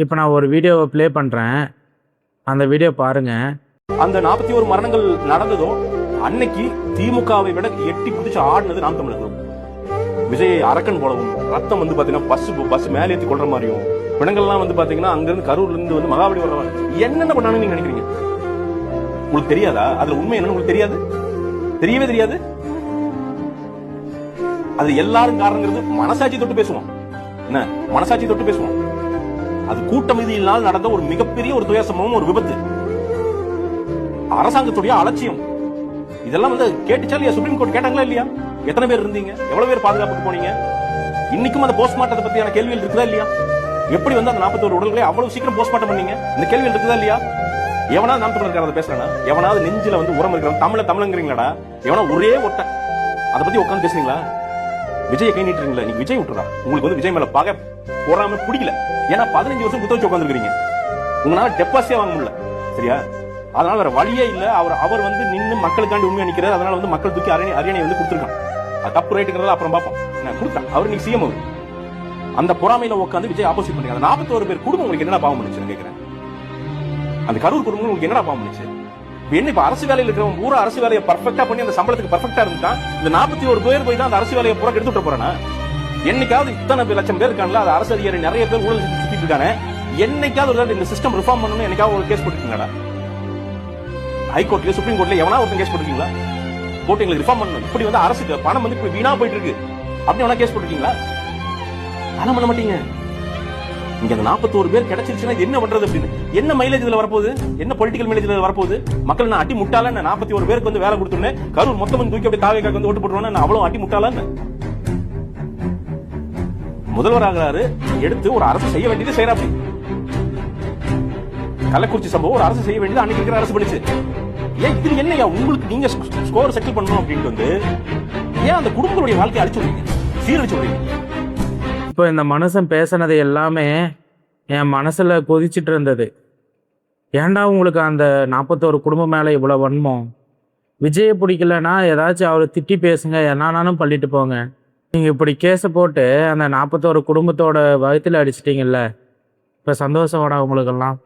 இப்போ நான் ஒரு வீடியோவை ப்ளே பண்ணுறேன், அந்த வீடியோ பாருங்க. அந்த 41 மரணங்கள் நடந்ததோ அன்னைக்கு திமுகவை விட எட்டி குதிச்சு ஆடினது நாம் தமிழர்கள். விஜய் அரக்கன் போலவும் ரத்தம் வந்து பாத்தீங்கன்னா பஸ் மேலே ஏற்றி கொள்ற மாதிரியும் பிணங்கள்லாம் வந்து பாத்தீங்கன்னா அங்கிருந்து கரூர்ல இருந்து வந்து மகாபலி வர்ற என்னென்ன பண்ணான்னு நீங்க நினைக்கிறீங்க? உங்களுக்கு தெரியாதா? அதுல உண்மை என்னன்னு உங்களுக்கு தெரியாது? தெரியவே தெரியாது. அது எல்லாரும் காரணங்கிறது மனசாட்சி தொட்டு பேசுவோம். என்ன மனசாட்சி தொட்டு பேசுவோம். அது கூட்டமைதியினால் நடந்த ஒரு மிகப்பெரிய ஒரு துயர சம்பவம், ஒரு விபத்து, அரசாங்கத்துடைய அலட்சியம். இதெல்லாம் வந்து கேட்டுச்சா இல்லையா? சுப்ரீம் கோர்ட் கேட்டாங்களா இல்லையா? எத்தனை பேர் இருந்தீங்க? எவ்வளவு பேர் பாதுகாப்புக்கு போனீங்க? இன்னைக்கும் அந்த போஸ்ட்மார்ட்டத்தை பத்தியான கேள்விகள் இருக்குதா இல்லையா? எப்படி வந்து அந்த 41 உடல்களை அவ்வளவு சீக்கிரம் போஸ்ட்மார்ட்டம் பண்ணீங்க? இந்த கேள்விகள் இருக்குதா இல்லையா? எவனாவது நாம் தமிழர் பேசுறானா? எவனாவது நெஞ்சில வந்து உரம் இருக்கிறான் தமிழங்கிறீங்களா? எவனா ஒரே ஒட்ட அதை பத்தி உட்காந்து பேசுறீங்களா? விஜய் கை நீட்டுறீங்களா? நீங்க விஜய் விட்டுறா. உங்களுக்கு வந்து விஜய் மேல பாக போறாம பிடிக்கல. ஏன்னா 15 வருஷம் குத்த வச்சு உட்காந்துருக்கீங்க. உங்களால டெபாசிட்டே வாங்க முடியல. சரியா? அதனால வேற வழியே இல்ல. அவர் வந்து நின்று மக்களுக்காண்டி உண்மையா நிக்கிறார். அதனால வந்து மக்கள் தூக்கி அரியணை வந்து கொடுத்துருக்கான். அது தப்பு ரைட்டுங்கிறத அப்புறம் பார்ப்போம். கொடுத்தான் அவர் நீங்க சிஎம். அவர் அந்த பொறாமையில உட்காந்து விஜய் ஆப்போசிட் பண்ணீங்க. அந்த 41 பேர் குடும்பம் உங்களுக்கு என்னடா பாவம் பண்ணுச்சு கேட்கிறேன். அந்த கரூர் குடும்பம் உங்களுக்கு என்னடா பாவம் பண்ணுச்சு? என்ன இப்ப அரசு வேலையில் இருக்கிறவங்க பூரா அரசு வேலையை பர்ஃபெக்டா பண்ணி அந்த சம்பளத்துக்கு பர்ஃபெக்டா இருந்தா இந்த 41 பேர் போய் தான் அந்த அரசு வேலையை பூரா எடுத்துட்டு போறானா? என்னைக்காவது இத்தனை லட்சம் பேர் இருக்காங்களா? அது அரசு அதிகாரி நிறைய பேர் ஊழல் சுத்திட்டு இருக்கானே. என்னைக்காவது ஒரு இந்த சிஸ்டம் ரிஃபார்ம் பண்ணணும் என்னைக்காவது ஒரு கேஸ் போட்டுருக்கீங்களா? ஹைகோர்ட்ல சுப்ரீம் கோர்ட்ல எவனா ஒரு கேஸ் போட்டுருக்கீங்களா? போட்டு எங்களுக்கு ரிஃபார்ம் பண்ணணும். இப்படி வந்து அரசுக்கு பணம் வந்து இப்படி வீணா போயிட்டு இருக்கு அப்படின்னு எவனா கேஸ் போட்டுருக்கீங்களா? அதெல்லாம் பண்ண மாட்டீங்க. இங்க அந்த 41 பேர் கிடைச்சிருச்சுன்னா என்ன பண்றது அப்படின்னு என்ன மைலேஜ் இதுல வரப்போகுது? என்ன பொலிட்டிக்கல் மைலேஜ் இதுல வரப்போகுது? மக்கள் நான் அடி முட்டாள 41 பேருக்கு வந்து வேலை கொடுத்துருந்தேன், கரூர் மொத்தம் தூக்கி அப்படி தாவேக்காக்கு வந்து ஓட்டு போட்டுருவேன், அவ்வளவு அடி முட்டாள முதல்வர் ஆகிறாரு, எடுத்து ஒரு அரசு செய்ய வேண்டியது செய்யறாப்படி. கள்ளக்குறிச்சி சம்பவம் ஒரு அரசு செய்ய வேண்டியது அன்னைக்கு இருக்கிற அரசு பண்ணிச்சு. ஏன் இது என்னையா உங்களுக்கு நீங்க ஸ்கோர் செட்டில் பண்ணணும் அப்படின்ட்டு வந்து ஏன் அந்த குடும்பங்களுடைய வாழ்க்கையை அழிச்சு விடுறீங்க, சீரழிச்சு விடுறீங்க? இப்போ இந்த மனுஷன் பேசினது எல்லாமே என் மனசில் கொதிச்சுட்டு இருந்தது. ஏன்டா உங்களுக்கு அந்த 41 குடும்பம் மேலே இவ்வளோ வன்மம்? விஜயை பிடிக்கலன்னா ஏதாச்சும் அவரை திட்டி பேசுங்க, என்னானாலும் பண்ணிட்டு போங்க. நீங்கள் இப்படி கேஸை போட்டு அந்த 41 குடும்பத்தோட வயிற்றில் அடிச்சிட்டிங்கல்ல, இப்போ சந்தோஷம் வேடா உங்களுக்கெல்லாம்?